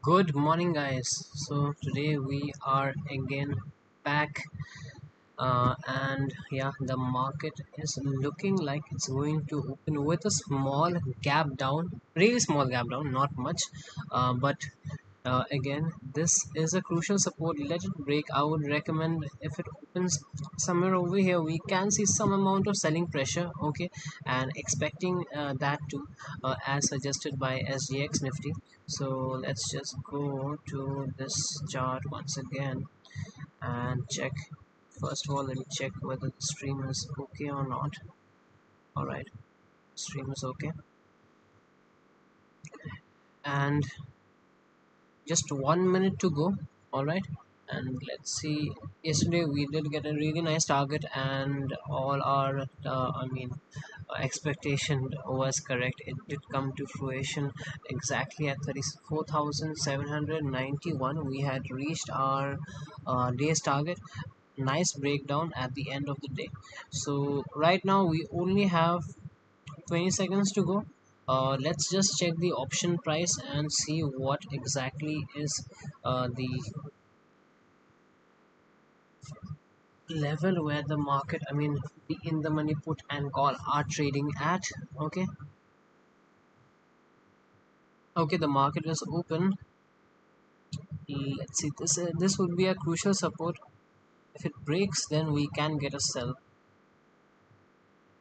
Good morning, guys. So today we are again back, and yeah, the market is looking like it's going to open with a small gap down, really small gap down, not much, but again, this is a crucial support. Let it break. I would recommend if it opens somewhere over here, we can see some amount of selling pressure. Okay, and expecting that to as suggested by SGX Nifty. So let's just go to this chart once again and check. First of all, let me check whether the stream is okay or not. All right, stream is okay, and just 1 minute to go. All right, and let's see. Yesterday we did get a really nice target, and all our expectation was correct. It did come to fruition exactly at 34,791. We had reached our day's target. Nice breakdown at the end of the day. So right now we only have 20 seconds to go. Let's just check the option price and see what exactly is the level where the market, the in the money put and call are trading at. Okay, okay, the market is open. Let's see, this would be a crucial support. If it breaks, then we can get a sell,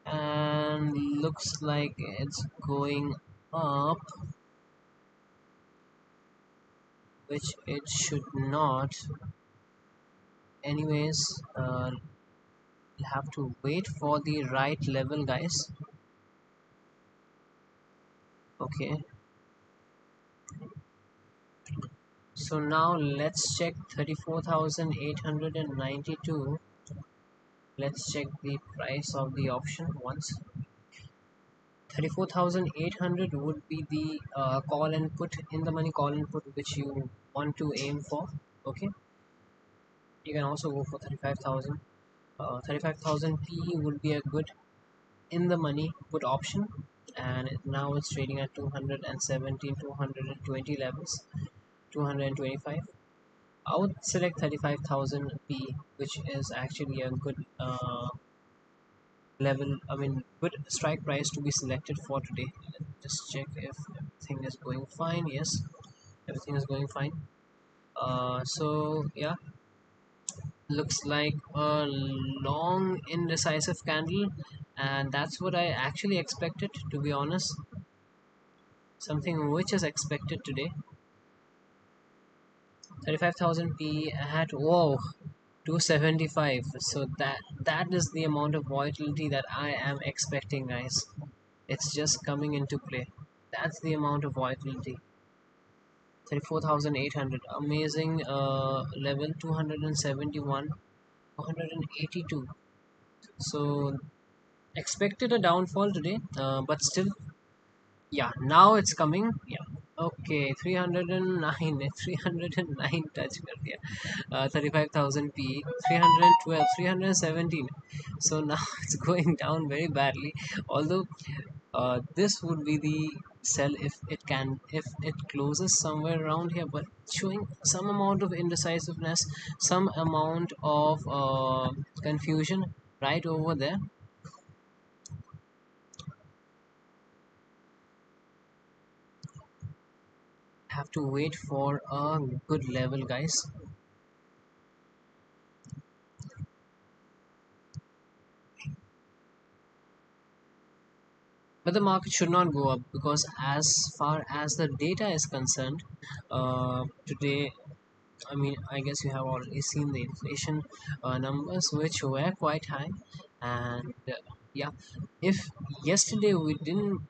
and looks like it's going up, which it should not. Anyways, we'll have to wait for the right level, guys. Okay, so now let's check 34,892. Let's check the price of the option once. 34,800 would be the call and put in the money call and put which you want to aim for. Okay, you can also go for 35,000. 35,000 PE would be a good in the money put option, and now it's trading at 217, 220 levels, 225. I would select 35,000 P, which is actually a good level. Good strike price to be selected for today. Just check if everything is going fine. Yes, everything is going fine. So yeah, looks like a long indecisive candle, and that's what I actually expected, to be honest. Something which is expected today. 35,000 P at, whoa, 275. So that is the amount of volatility that I am expecting, guys. It's just coming into play. That's the amount of volatility. 34,800, amazing level. 271, 282. So expected a downfall today, but still, yeah, now it's coming. Yeah, okay, 309, 309 touch kar diya. 35,000 P, 312, 317. So now it's going down very badly. Although this would be the sell if it closes somewhere around here, but showing some amount of indecisiveness, some amount of confusion right over there. Have to wait for a good level, guys. But the market should not go up, because as far as the data is concerned, today, I guess you have already seen the inflation numbers, which were quite high. And yeah, if yesterday we didn't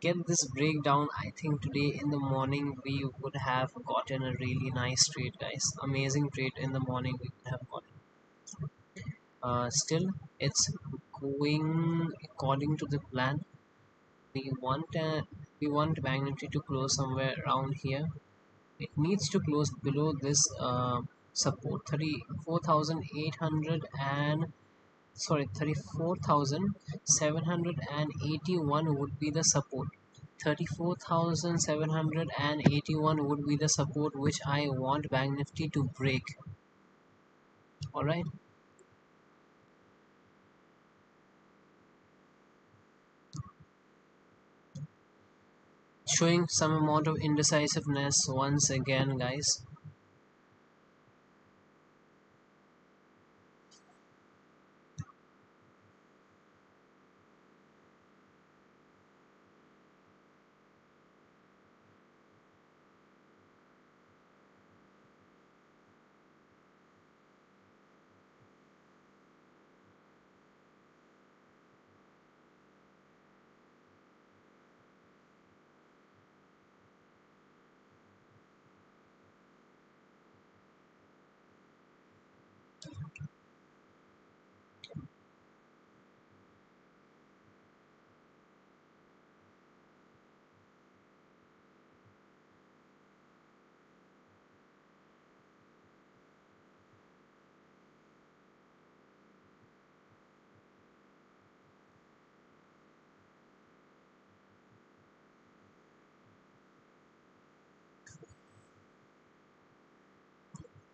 get this breakdown, I think today in the morning we would have gotten a really nice trade, guys. Amazing trade in the morning we would have gotten. Still, it's going according to the plan. We want Banknifty to close somewhere around here. It needs to close below this support. 34,800 and, sorry, 34,781 would be the support. 34,781 would be the support which I want Bank Nifty to break. Alright, showing some amount of indecisiveness once again, guys.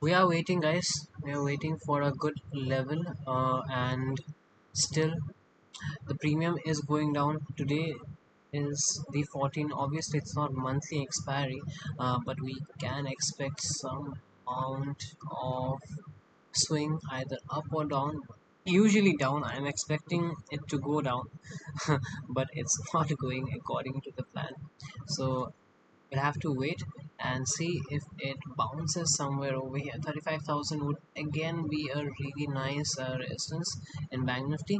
We are waiting, guys. We are waiting for a good level, and still the premium is going down. Today is the 14. Obviously, it's not monthly expiry, but we can expect some amount of swing either up or down. Usually down. I'm expecting it to go down, but it's not going according to the plan. So we'll have to wait and see if it bounces somewhere over here. 35,000 would again be a really nice resistance in Bank Nifty.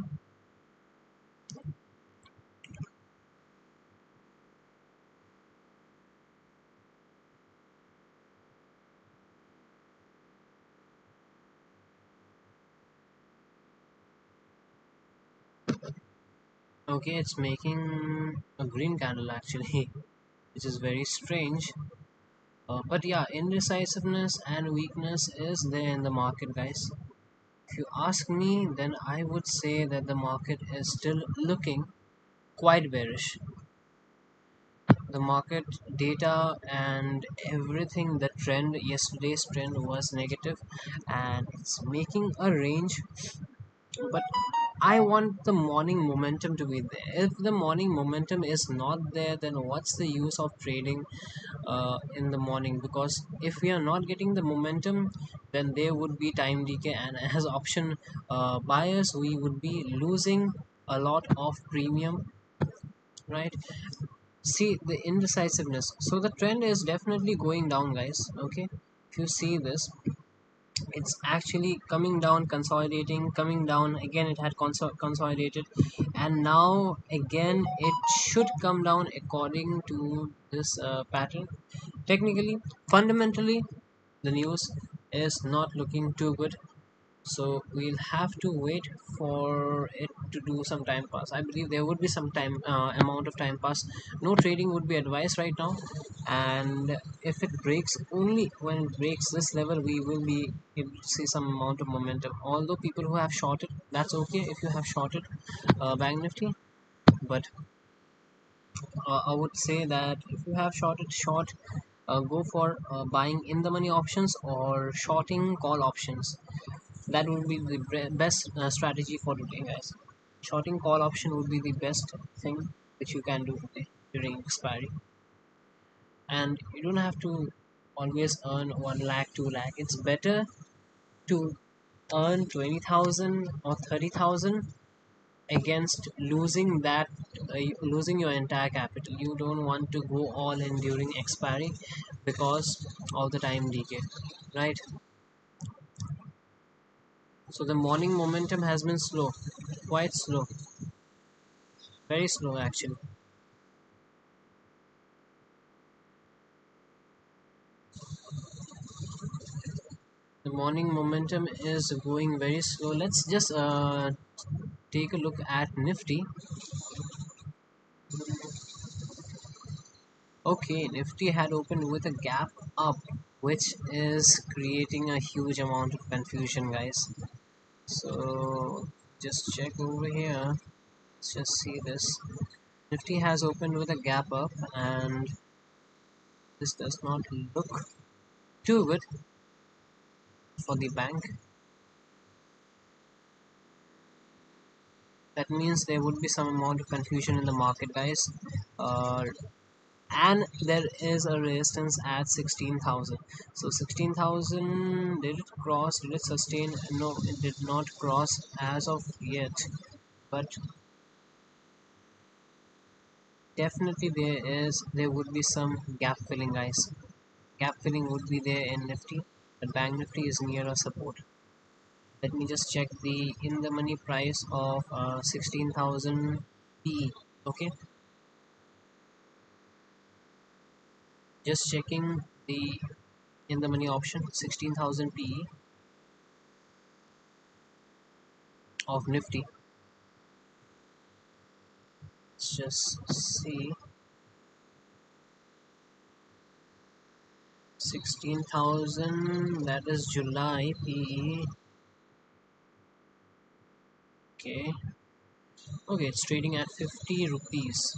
Okay, it's making a green candle actually, which is very strange. But yeah, indecisiveness and weakness is there in the market, guys. If you ask me, then I would say that the market is still looking quite bearish. The market data and everything, the trend, yesterday's trend was negative and it's making a range, but I want the morning momentum to be there. If the morning momentum is not there, then what's the use of trading in the morning? Because if we are not getting the momentum, then there would be time decay, and as option buyers, we would be losing a lot of premium, right? See the indecisiveness. So the trend is definitely going down, guys. Okay, if you see this, it's actually coming down, consolidating, coming down again. It had consolidated, and now again it should come down according to this pattern. Technically, fundamentally, the news is not looking too good, so we'll have to wait for it to do some time pass. I believe there would be some time amount of time pass. No trading would be advised right now, and if it breaks, only when it breaks this level, we will be able to see some amount of momentum. Although people who have shorted, that's okay if you have shorted Bank Nifty, but I would say that if you have shorted short, go for buying in the money options or shorting call options. That would be the best strategy for today, guys. Shorting call option would be the best thing which you can do today during expiry, and you don't have to always earn 1 lakh, 2 lakh. It's better to earn 20,000 or 30,000 against losing that, losing your entire capital. You don't want to go all in during expiry because of the time decay, right? So the morning momentum has been slow, quite slow, very slow actually. The morning momentum is going very slow. Let's just take a look at Nifty. Okay, Nifty had opened with a gap up, which is creating a huge amount of confusion, guys. So just check over here. Let's just see this. Nifty has opened with a gap up, and this does not look too good for the bank. That means there would be some amount of confusion in the market, guys. Uh, and there is a resistance at 16,000. So 16,000, did it cross? Did it sustain? No, it did not cross as of yet. But definitely there would be some gap filling, guys. Gap filling would be there in Nifty, but Bank Nifty is near a support. Let me just check the in the money price of 16,000 PE. Okay, just checking the in the money option 16,000 PE of Nifty. Let's just see 16,000, that is July PE. Okay, okay, it's trading at 50 rupees,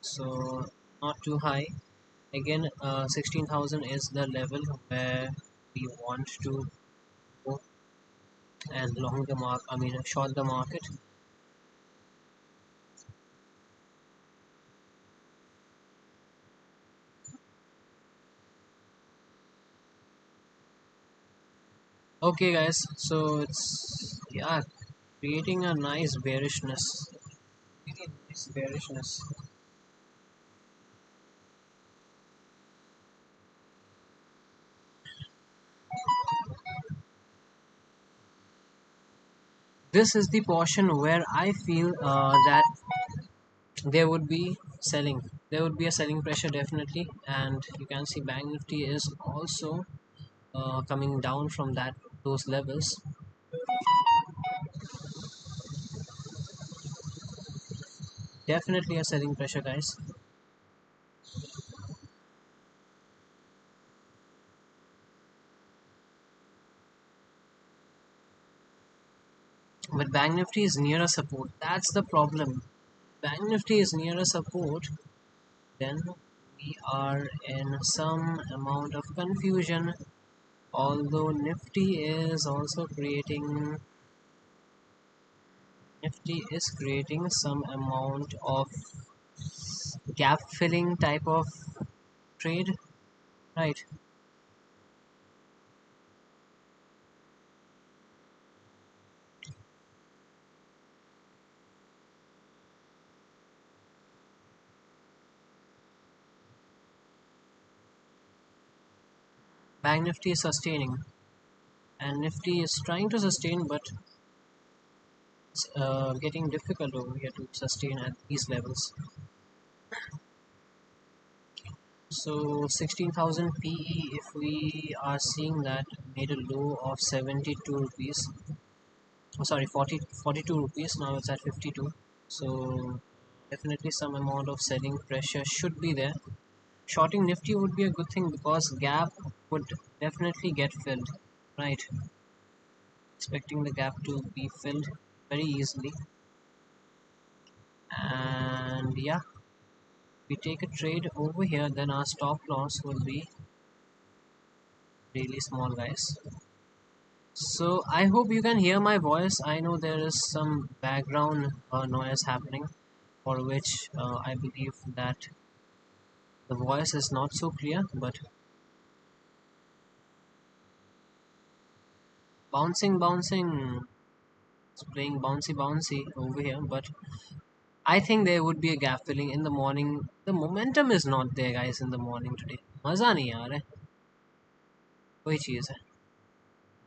so not too high. Again, 16,000 is the level where we want to go and long the mark. I mean, short the market. Okay, guys. So it's yeah, creating a nice bearishness. Really nice bearishness. This is the portion where I feel that there would be selling. There would be a selling pressure definitely, and you can see Bank Nifty is also coming down from those levels. Definitely a selling pressure, guys. But Bank Nifty is near a support. That's the problem. Bank Nifty is near a support, then we are in some amount of confusion. Although Nifty is creating some amount of gap filling type of trade, right? Bank Nifty is sustaining, and Nifty is trying to sustain, but it's getting difficult over here to sustain at these levels. So 16,000 PE, if we are seeing that made a low of 72 rupees, oh, sorry, 42 rupees, now it's at 52. So definitely some amount of selling pressure should be there. Shorting Nifty would be a good thing because gap would definitely get filled, right? Expecting the gap to be filled very easily. And yeah, we take a trade over here, then our stop loss will be really small, guys. So I hope you can hear my voice. I know there is some background noise happening, for which I believe that the voice is not so clear, but bouncing, it's playing bouncy over here. But I think there would be a gap filling in the morning. The momentum is not there, guys, in the morning today. मजा नहीं आ रहा है, कोई चीज़ है,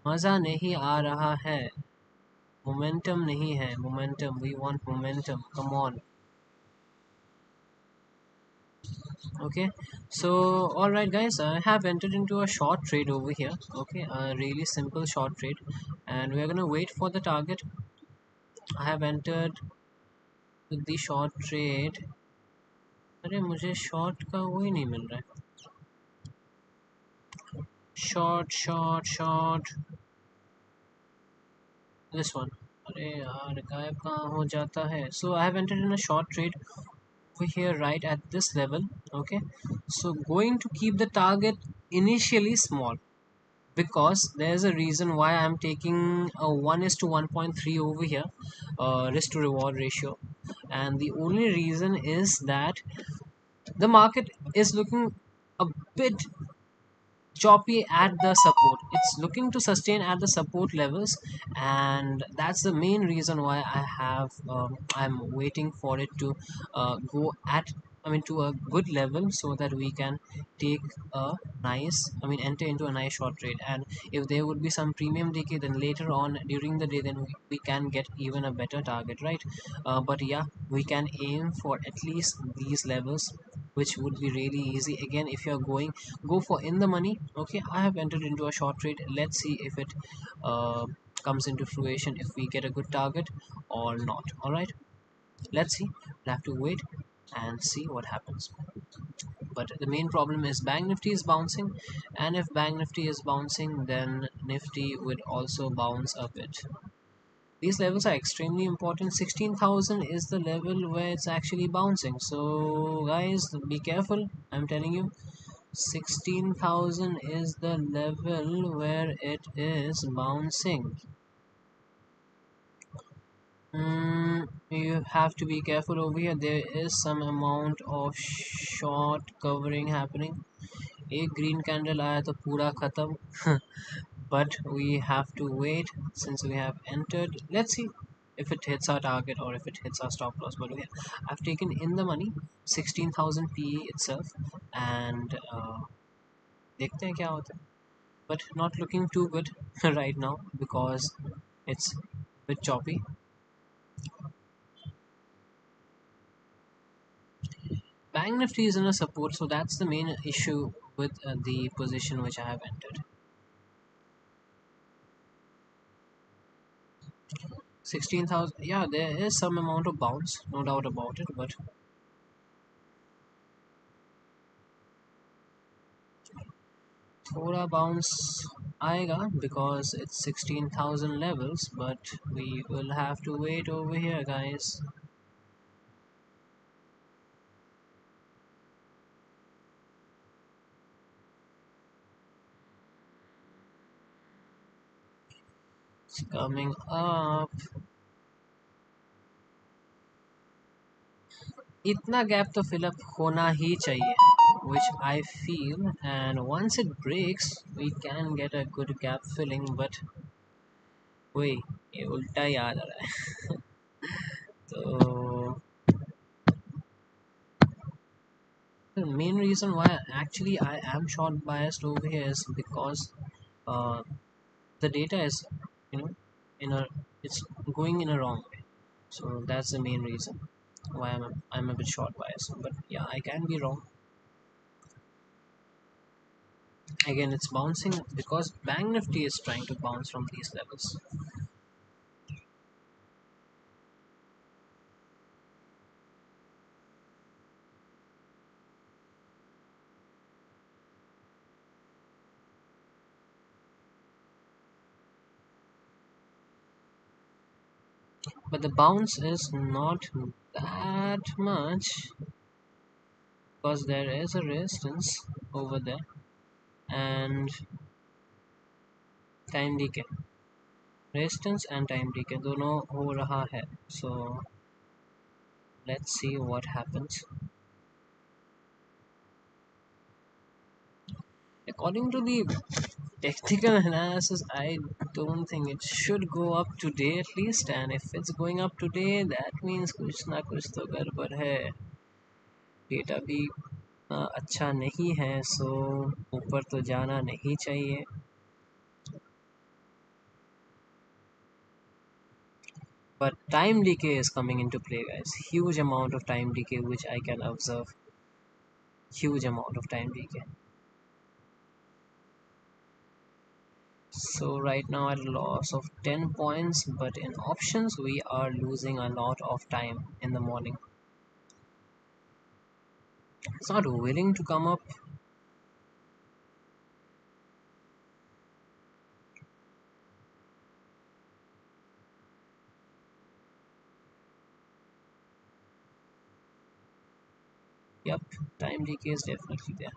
मजा नहीं आ रहा है, मोमेंटम नहीं है, momentum, we want momentum, come on. Okay, so all right, guys, I have entered into a short trade over here. Okay, a really simple short trade, and we're gonna wait for the target. I have entered with the short trade. अरे मुझे short का वही नहीं मिल रहा है. Short, this one. अरे यार गायब कहाँ हो जाता है. So I have entered in a short trade over here right at this level. Okay, so going to keep the target initially small, because there's a reason why I'm taking a 1 is to 1.3 over here, risk to reward ratio. And the only reason is that the market is looking a bit choppy at the support. It's looking to sustain at the support levels, and that's the main reason why I'm waiting for it to go at, I mean, to a good level, so that we can take a enter into a nice short trade. And if there would be some premium decay, then later on during the day, then we can get even a better target, right? But yeah, we can aim for at least these levels, which would be really easy. Again, if you're going, go for in the money. Okay, I have entered into a short trade. Let's see if it uh, comes into fruition, if we get a good target or not. All right, let's see. We'll have to wait and see what happens. But the main problem is Bank Nifty is bouncing, and if Bank Nifty is bouncing, then Nifty would also bounce a bit. These levels are extremely important. 16,000 is the level where it's actually bouncing, so guys, be careful. I'm telling you, 16,000 is the level where it is bouncing. You have to be careful over here. There is some amount of short covering happening. एक green candle आया तो पूरा खत्म. But we have to wait, since we have entered. Let's see if it hits our target or if it hits our stop loss. But yeah, I've taken in the money 16,000 PE itself, and देखते हैं क्या होता है. But not looking too good right now, because it's a bit choppy. Bank Nifty is in a support, so that's the main issue with the position which I have entered. 16,000, yeah, there is some amount of bounce, no doubt about it, but थोड़ा bounce आएगा because it's 16,000 levels, but we will have to wait over here, guys. It's coming up. इतना gap तो fill up होना ही चाहिए, which I feel, and once it breaks we can get a good gap filling. But वही, ये उल्टा ही आ जा रहा है. तो the main reason why actually I am short biased over here is because uh, the data is, you know, in a, it's going in a wrong way. So that's the main reason why I'm a bit short biased. But yeah, I can be wrong. Again, it's bouncing because Bank Nifty is trying to bounce from these levels. But the bounce is not that much, because there is a resistance over there, and time decay, resistance and time decay दोनों हो रहा है. So let's see what happens. According to the technical analysis, I don't think it should go up today at least, and if it's going up today, that means कुछ ना कुछ तो गड़बड़ है. डेटा भी अच्छा नहीं है, सो ऊपर तो जाना नहीं चाहिए. But time decay is coming into play, guys. Huge amount of time decay which I can observe. Huge amount of time decay. So right now at a loss of 10 points, but in options we are losing a lot of time in the morning. It's not willing to come up. Yep, time decay is definitely there.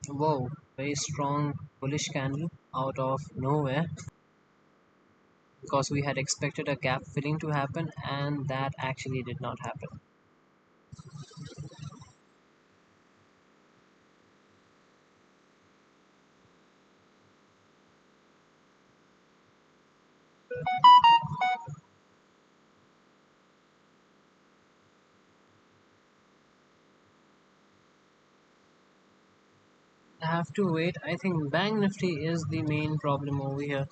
Whoa, very strong bullish candle out of nowhere, because we had expected a gap filling to happen and that actually did not happen. I have to wait. I think Bank Nifty is the main problem over here,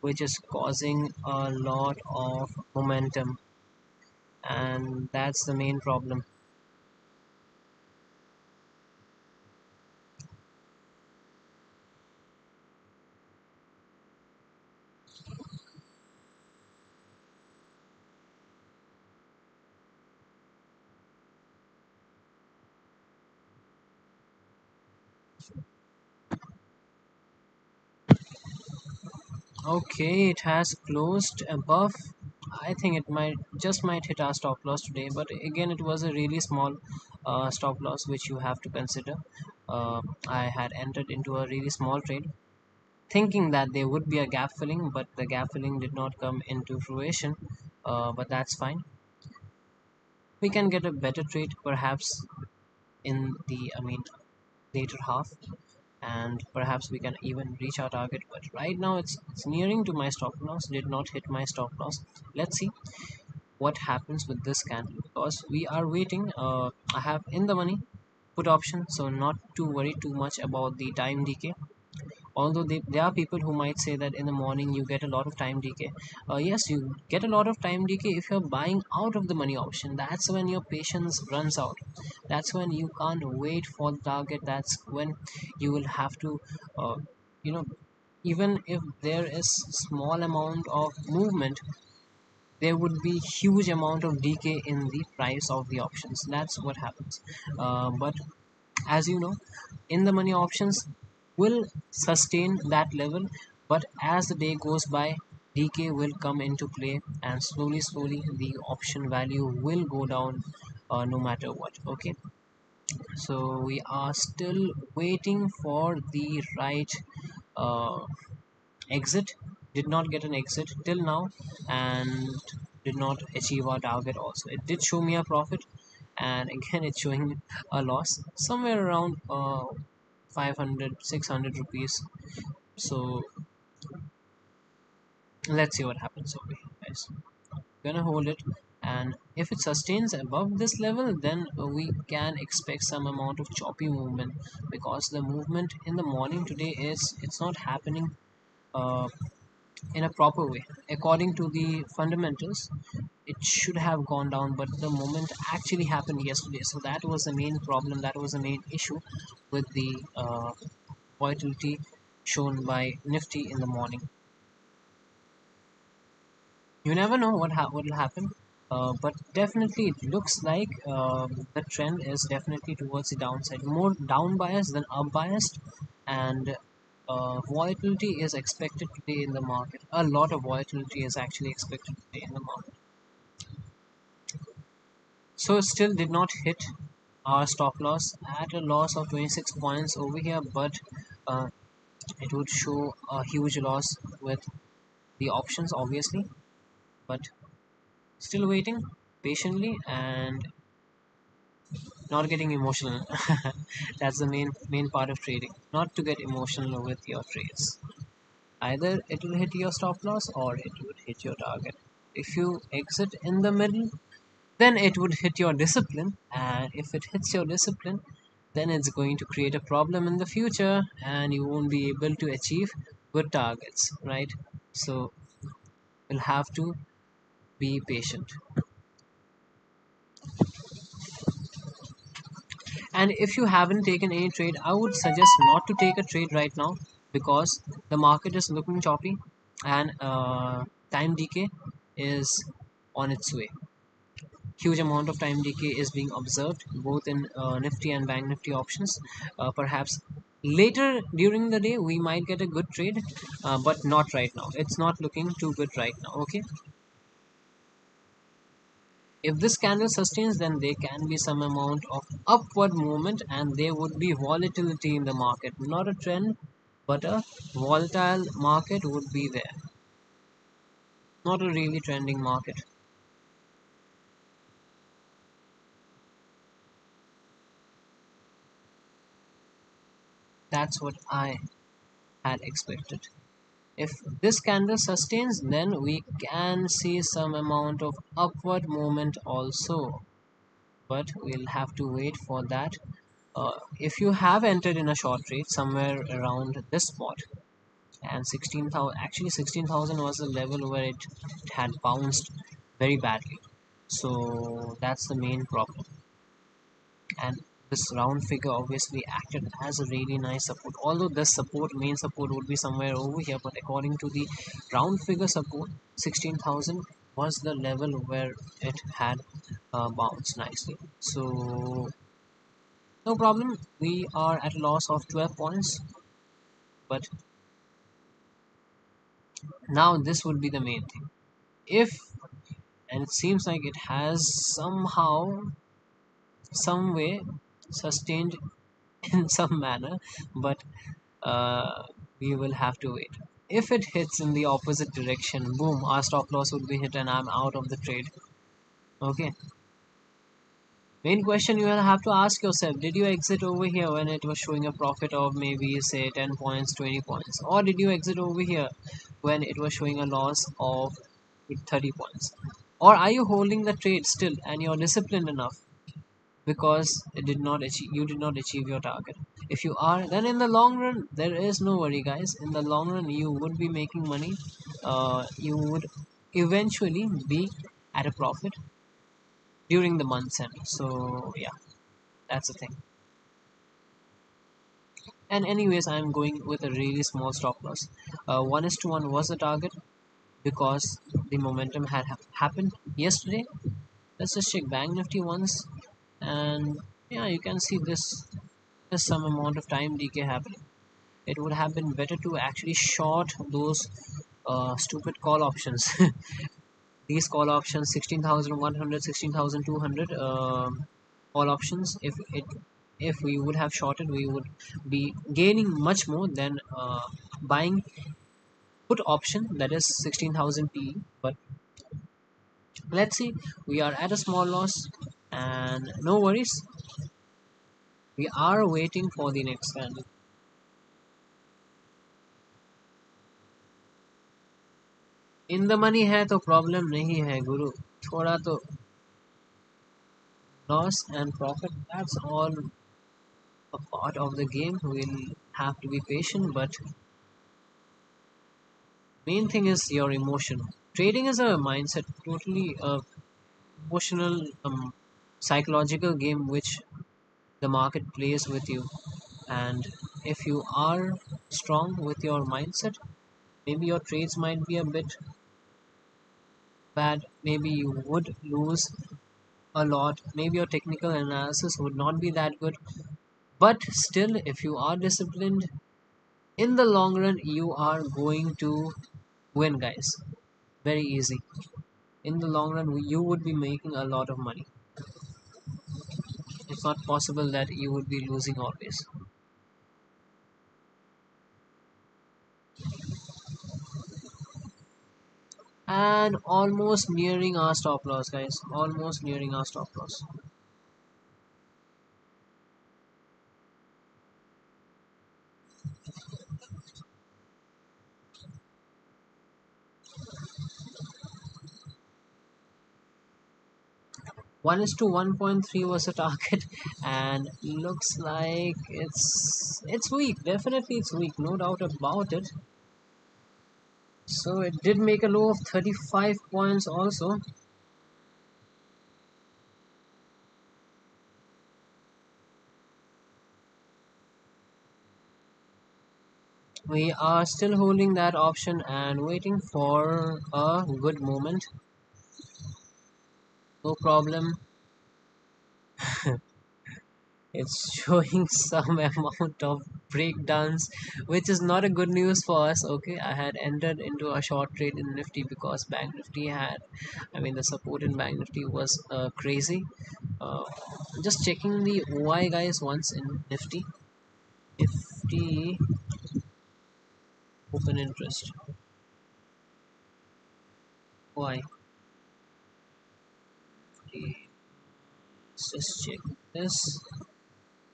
which is causing a lot of momentum, and that's the main problem. Okay, it has closed above. I think it might hit our stop loss today, but again, it was a really small stop loss which you have to consider. I had entered into a really small trade, thinking that there would be a gap filling, but the gap filling did not come into fruition. But that's fine. We can get a better trade perhaps in the, later half, and perhaps we can even reach our target. But right now, it's nearing to my stop loss. Did not hit my stop loss. Let's see what happens with this candle, because we are waiting. I have in the money put option, so not to worry too much about the time decay. Although there are people who might say that in the morning you get a lot of time decay. Yes, you get a lot of time decay if you're buying out of the money option. That's when your patience runs out. That's when you can't wait for the target. That's when you will have to, uh, you know even if there is small amount of movement, there would be huge amount of decay in the price of the options. That's what happens. But as you know, in the money options will sustain that level, but as the day goes by, decay will come into play, and slowly the option value will go down, no matter what. Okay, so we are still waiting for the right uh, exit. Did not get an exit till now, and did not achieve our target. Also, it did show me a profit, and again it's showing a loss somewhere around 500 rupees. So let's see what happens over here, guys. Gonna hold it, and if it sustains above this level, then we can expect some amount of choppy movement, because the movement in the morning today is, it's not happening uh, in a proper way. According to the fundamentals, it should have gone down, but the moment actually happened yesterday. So that was the main problem, that was the main issue with the volatility shown by Nifty in the morning. You never know what will happen, but definitely it looks like the trend is definitely towards the downside, more down biased than up biased, and volatility is expected today in the market. A lot of volatility is actually expected today in the market. So it still did not hit our stop loss at a loss of 26 points over here, but uh, it would show a huge loss with the options, obviously. But still waiting patiently and not getting emotional. That's the main part of trading, not to get emotional with your trades. Either it will hit your stop loss or it would hit your target. If you exit in the middle, then it would hit your discipline, and if it hits your discipline, then it's going to create a problem in the future, and you won't be able to achieve good targets, right? So you'll have to be patient. And if you haven't taken any trade, I would suggest not to take a trade right now, because the market is looking choppy, and time decay is on its way. Huge amount of time decay is being observed both in Nifty and Bank Nifty options. Perhaps later during the day we might get a good trade, but not right now. It's not looking too good right now. Okay. If this candle sustains, then there can be some amount of upward movement and there would be volatility in the market. Not a trend, but a volatile market would be there. Not a really trending market. That's what I had expected. If this candle sustains, then we can see some amount of upward movement also. But we'll have to wait for that. If you have entered in a short trade somewhere around this spot, and 16,000, actually 16,000 was the level where it had bounced very badly, so that's the main problem. And this round figure obviously acted as a really nice support, although this support, main support, would be somewhere over here, but according to the round figure support, 16,000 was the level where it had bounced nicely. So no problem, we are at a loss of 12 points, but now this would be the main thing. If, and it seems like it has somehow, some way sustained in some manner, but uh, we will have to wait. If it hits in the opposite direction, boom, our stop loss would be hit and I'm out of the trade. Okay, main question you will have to ask yourself, did you exit over here when it was showing a profit of maybe say 10 points, 20 points, or did you exit over here when it was showing a loss of 30 points? Or are you holding the trade still and you're disciplined enough because it did not achieve, you did not achieve your target? If you are, then in the long run there is no worry, guys. In the long run you would be making money. You would eventually be at a profit during the month's end. So yeah, that's the thing. And anyways, I'm going with a really small stop loss. 1:1 was the target because the momentum had happened yesterday. Let's just check Banknifty once, and yeah, you can see this. There's some amount of time decay happening. It would have been better to actually short those stupid call options. These call options, 16,100, 16,200 call options, if we would have shorted, we would be gaining much more than buying put option that is 16,000 PE. But let's see, we are at a small loss and no worries, we are waiting for the next candle. In the money है तो problem नहीं है गुरु, थोड़ा तो loss and profit, that's all a part of the game. We'll have to be patient, but main thing is your emotion. Trading is a mindset, totally emotional, psychological game which the market plays with you. And if you are strong with your mindset, maybe your trades might be a bit bad, maybe you would lose a lot, maybe your technical analysis would not be that good, but still, if you are disciplined, in the long run you are going to win, guys. Very easy. In the long run you would be making a lot of money. It's not possible that you would be losing always. And almost nearing our stop loss, guys, almost nearing our stop loss. 1:1.3 was the target, and looks like it's weak. Definitely it's weak, no doubt about it. So it did make a low of 35 points also. We are still holding that option and waiting for a good moment. No problem. It's showing some amount of breakdowns, which is not a good news for us. Okay, I had entered into a short trade in Nifty because Bank Nifty had, I mean, the support in Bank Nifty was crazy. Uh, just checking the OI guys once in Nifty. Nifty open interest. OI. Let's just check this.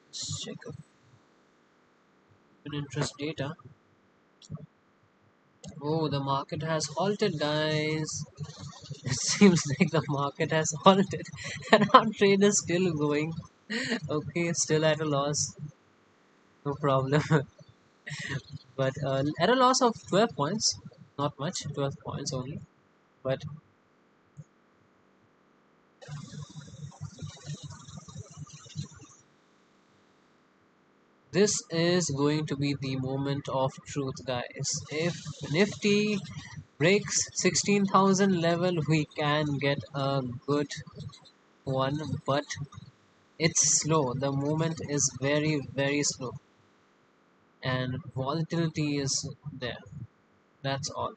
Let's check open interest data. Oh, the market has halted, guys. It seems like the market has halted and our trade is still going. Okay, still at a loss. No problem. But at a loss of 12 points. Not much, 12 points only. But this is going to be the moment of truth, guys. If Nifty breaks 16,000 level, we can get a good one. But it's slow. The movement is very, very slow. And volatility is there. That's all.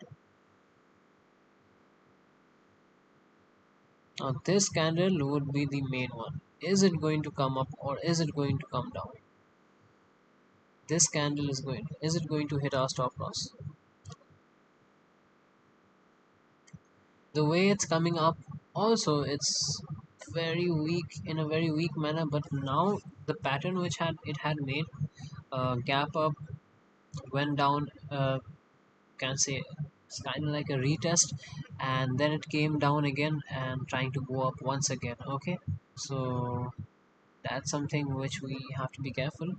Now this candle would be the main one. Is it going to come up or is it going to come down? This candle is it going to hit our stop loss? The way it's coming up, also it's very weak in a very weak manner. But now the pattern which had made gap up, went down. Can say it's kind of like a retest, and then it came down again and trying to go up once again. Okay, so that's something which we have to be careful.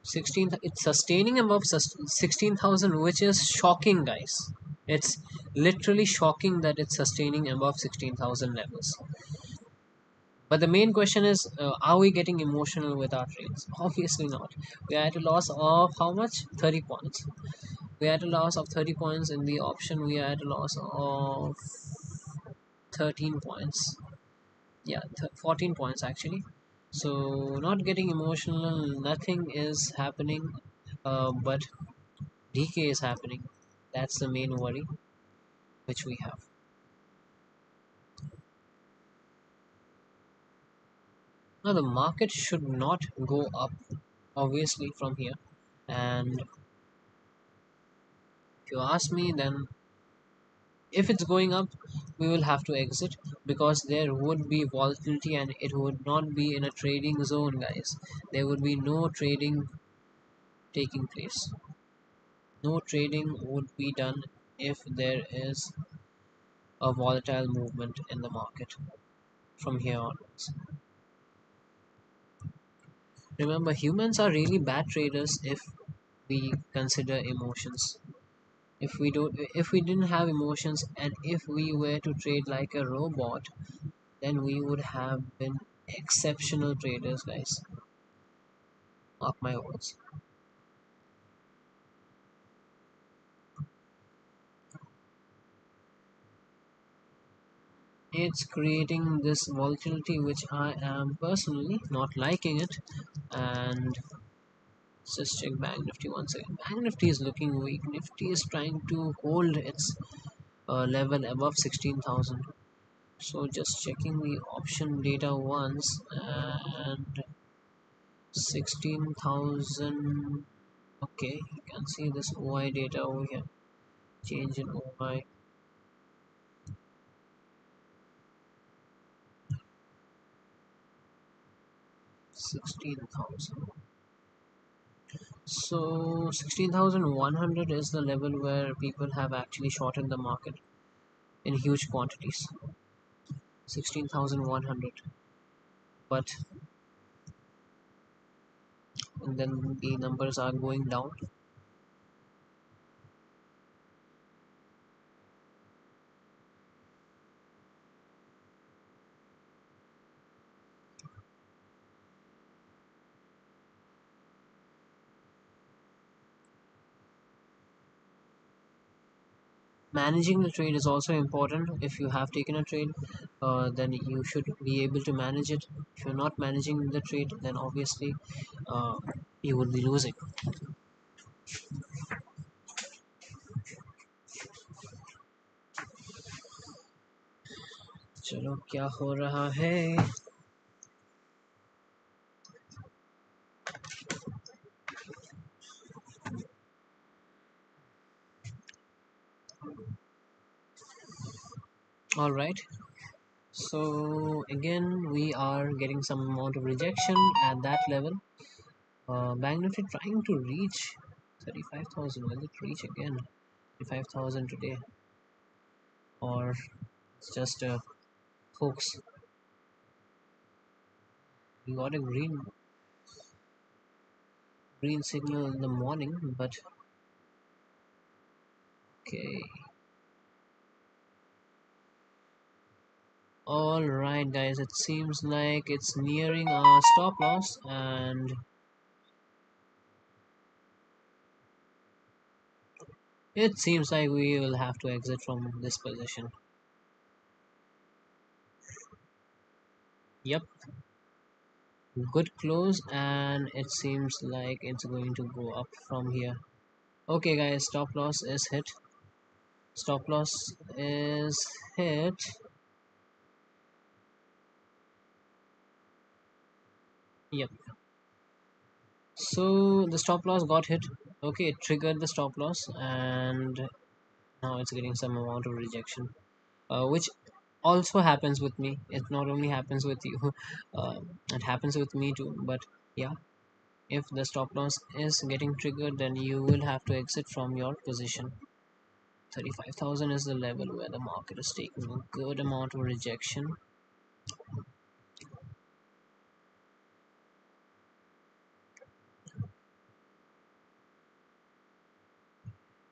16, it's sustaining above 16,000, which is shocking, guys. It's literally shocking that it's sustaining above 16,000 levels. But the main question is, are we getting emotional with our trades? Obviously not. We are at a loss of how much? 30 points. We are at a loss of 30 points in the option. We are at a loss of 13 points. Yeah, 14 points actually. So not getting emotional, nothing is happening, but decay is happening. That's the main worry which we have. Now the market should not go up obviously from here, and if you ask me, then if it's going up, we will have to exit because there would be volatility and it would not be in a trading zone, guys. There would be no trading taking place. No trading would be done if there is a volatile movement in the market from here onwards. Remember, humans are really bad traders if we consider emotions. If we didn't have emotions and if we were to trade like a robot, then we would have been exceptional traders, guys. Mark my words. It's creating this volatility which I am personally not liking it, and let's just check Bank Nifty once again. Bank Nifty is looking weak. Nifty is trying to hold its level above 16,000. So just checking the option data once, and 16,000. Okay, you can see this OI data over here. Change in OI. 16,000. So 16,100 is the level where people have actually shortened the market in huge quantities. 16,100. But and then the numbers are going down. managing the trade is also important. If you have taken a trade, then you should be able to manage it. If you're not managing the trade, then obviously uh, you would be losing. चलो क्या हो रहा है. All right, so again we are getting some amount of rejection at that level. Banknifty trying to reach 35,000. Will it reach again 35,000 today, or it's just a hoax? We got a green signal in the morning, but okay. All right, guys, it seems like it's nearing our stop loss, and it seems like we will have to exit from this position. Yep, good close, and it seems like it's going to go up from here. Okay, guys, stop loss is hit. Stop loss is hit. Yep. So the stop loss got hit. Okay, it triggered the stop loss, and now it's getting some amount of rejection, which also happens with me. It not only happens with you, uh, it happens with me too. But yeah, if the stop loss is getting triggered, then you will have to exit from your position. 35,000 is the level where the market is taking a good amount of rejection.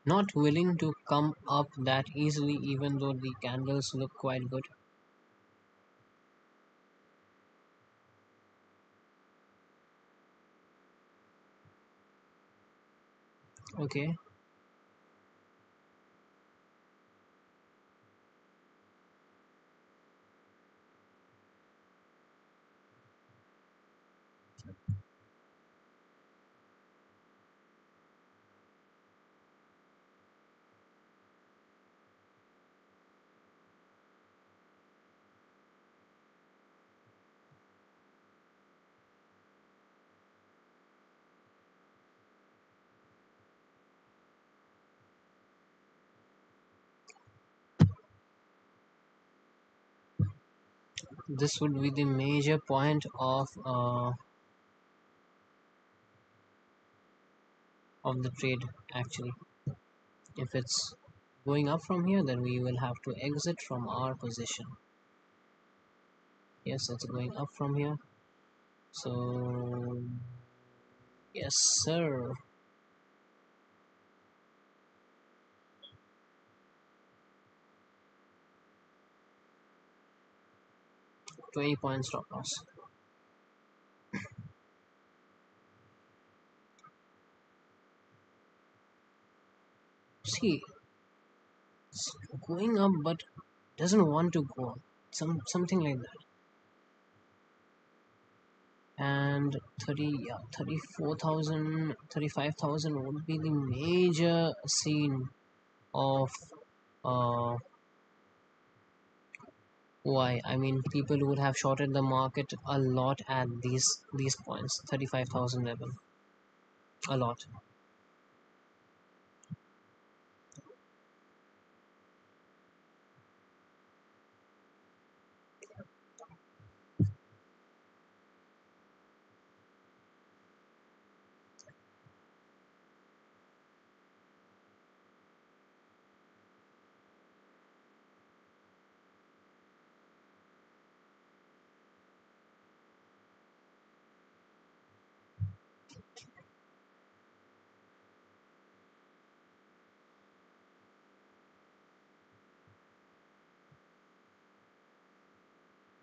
Not willing to come up that easily, even though the candles look quite good. Okay, this would be the major point of the trade actually. If it's going up from here, then we will have to exit from our position. Yes, it's going up from here, so yes sir. 20 points stop loss. See, it's going up but doesn't want to go up. Something like that. And 30, yeah, 34,000, 35,000 would be the major scene of why. I mean, people would have shorted the market a lot at these points, 35,000 level, a lot.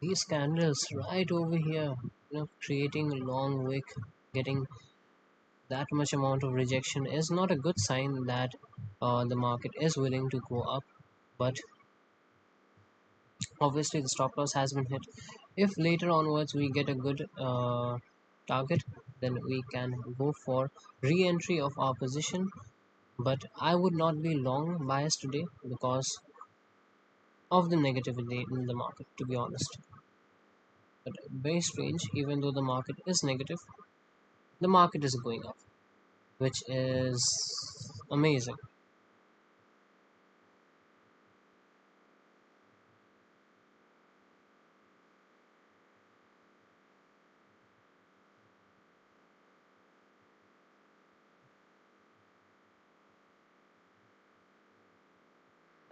These candles right over here, creating a long wick, getting that much amount of rejection is not a good sign that the market is willing to go up. But obviously the stop loss has been hit. If later onwards we get a good target, then we can go for re-entry of our position. But I would not be long biased today because of the negativity in the market, to be honest. But very strange, even though the market is negative, the market is going up, which is amazing.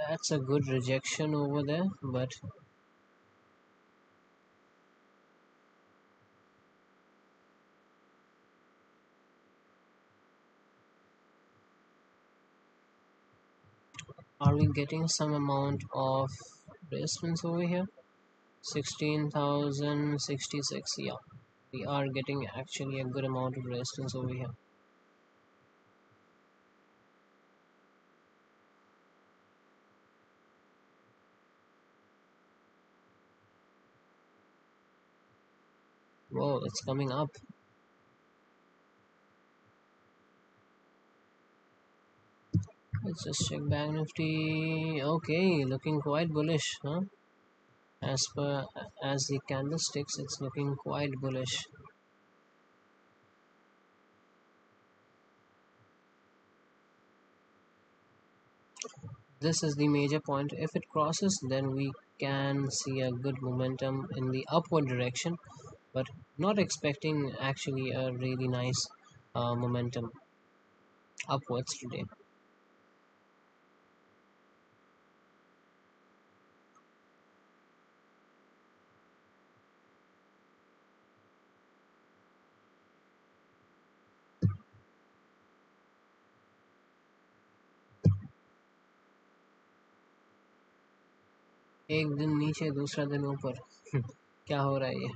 That's a good rejection over there, but are we getting some amount of resistance over here? 16,066. Yeah, we are getting actually a good amount of resistance over here. Whoa, it's coming up. Let's just check Banknifty. Okay, looking quite bullish, huh? As the candlesticks, it's looking quite bullish. This is the major point. If it crosses, then we can see a good momentum in the upward direction, but not expecting actually a really nice momentum upwards today. एक दिन नीचे दूसरा दिन ऊपर क्या हो रहा है ये?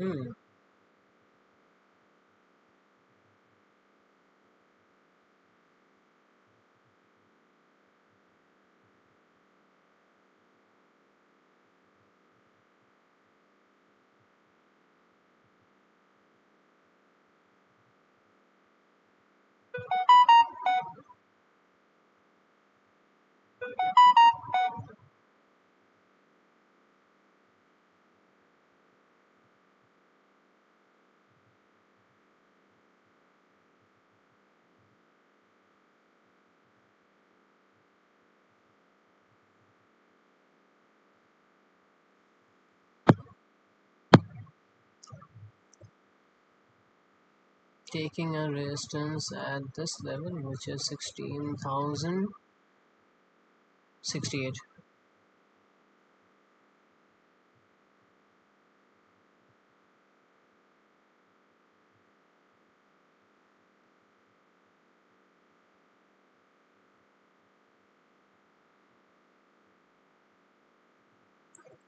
Hmm. Taking a resistance at this level, which is 16,068.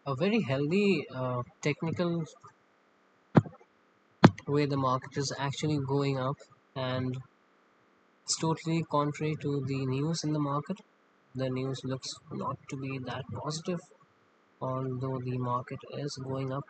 A very healthy technical way the market is actually going up, and it's totally contrary to the news in the market. The news looks not to be that positive, although the market is going up.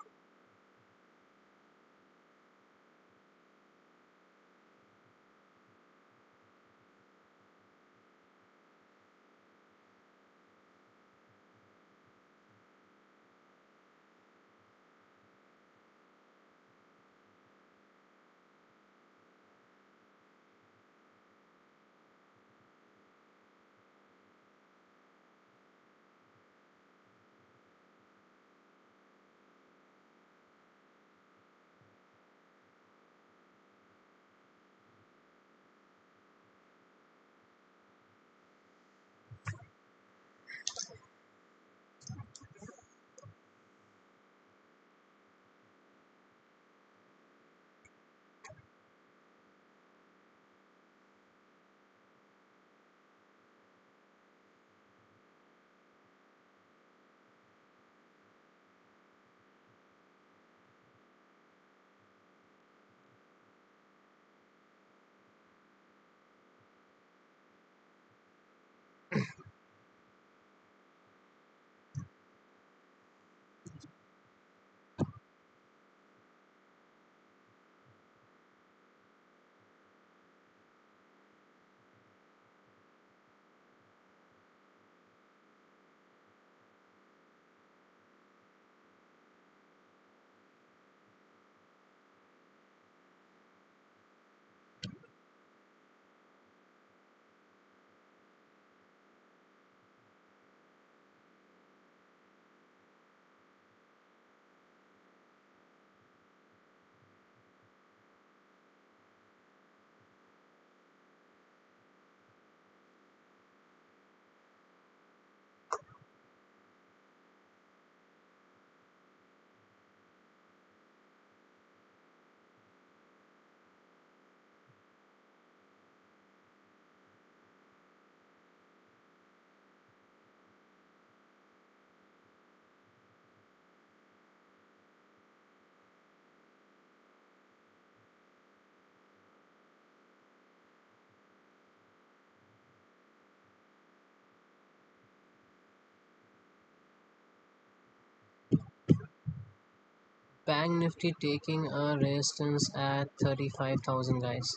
Bank Nifty taking a resistance at 35,000, guys.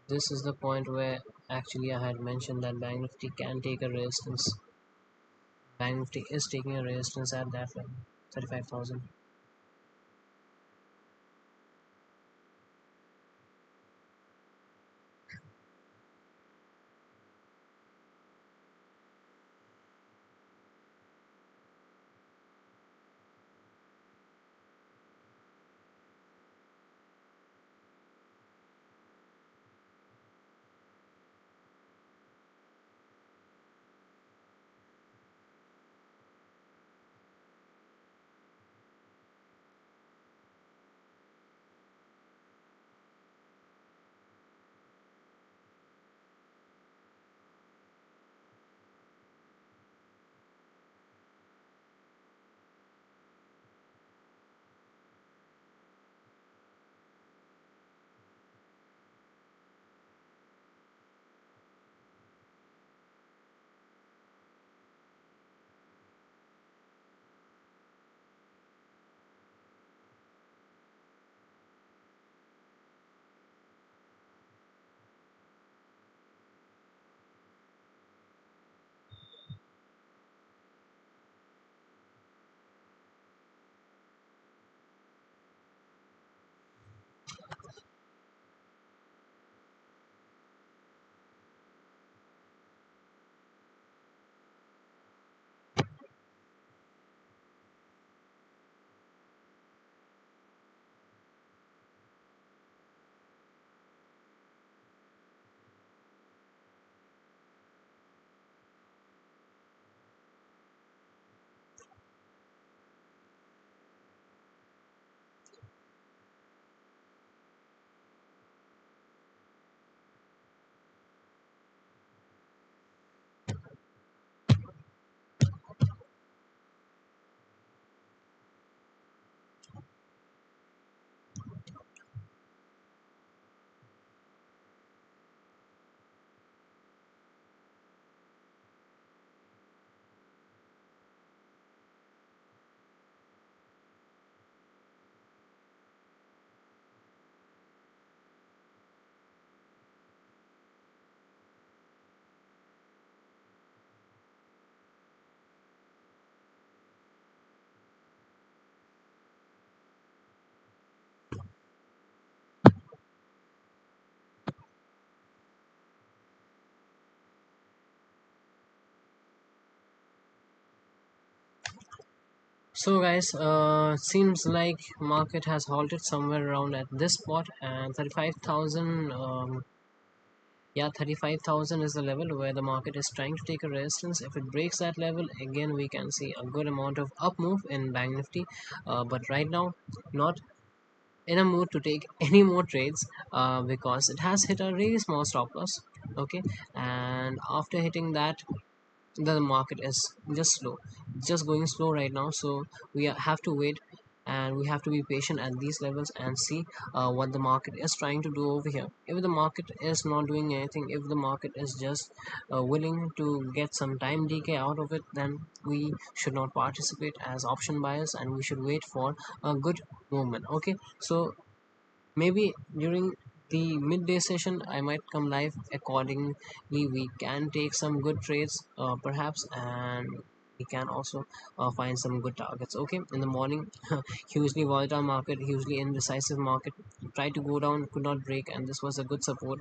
This is the point where actually I had mentioned that Bank Nifty can take a resistance. Bank Nifty is taking a resistance at that level, 35,000. So guys, seems like market has halted somewhere around at this spot, and 35,000, yeah, 35,000 is the level where the market is trying to take a resistance. If it breaks that level again, we can see a good amount of up move in Bank Nifty, but right now not in a mood to take any more trades, because it has hit a really small stop loss. Okay, and after hitting that, the market is just slow, just going slow right now. So have to wait, and we have to be patient at these levels and see what the market is trying to do over here. If the market is not doing anything, if the market is just willing to get some time decay out of it, then we should not participate as option buyers, and we should wait for a good movement. Okay, so maybe during the midday session I might come live. Accordingly, we can take some good trades, perhaps, and we can also find some good targets. Okay, in the morning, hugely volatile market, hugely indecisive market, tried to go down, could not break, and this was a good support.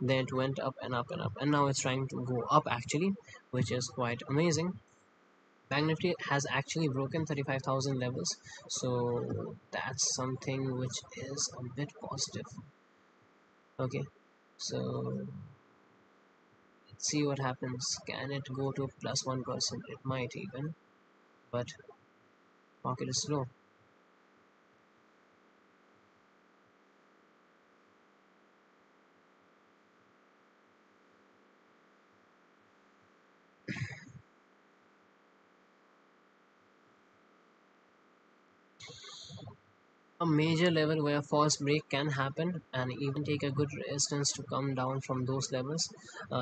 Then it went up and up and up, and now it's trying to go up actually, which is quite amazing. Bank Nifty has actually broken 35,000 levels, so that's something which is a bit positive. Okay, so let's see what happens. Can it go to plus 1%? It might even, but market is slow. A major level where false break can happen and even take a good resistance to come down from those levels.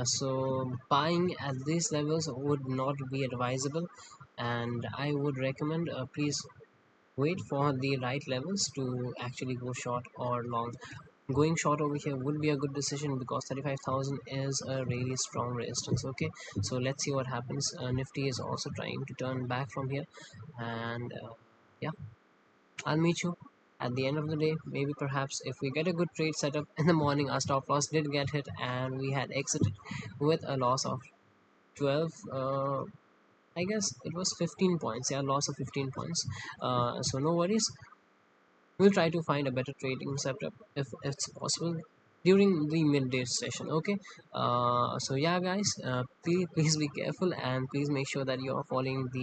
So buying at these levels would not be advisable, and I would recommend, please wait for the right levels to actually go short or long. Going short over here would be a good decision because 35,000 is a really strong resistance. Okay, so let's see what happens. Nifty is also trying to turn back from here, and yeah, I'll meet you at the end of the day. Maybe perhaps if we get a good trade setup in the morning. Our stop loss did get hit and we had exited with a loss of 12, I guess it was 15 points. Yeah, loss of 15 points. So no worries, we'll try to find a better trading setup if it's possible during the midday session. Okay, so yeah guys, please be careful and please make sure that you are following the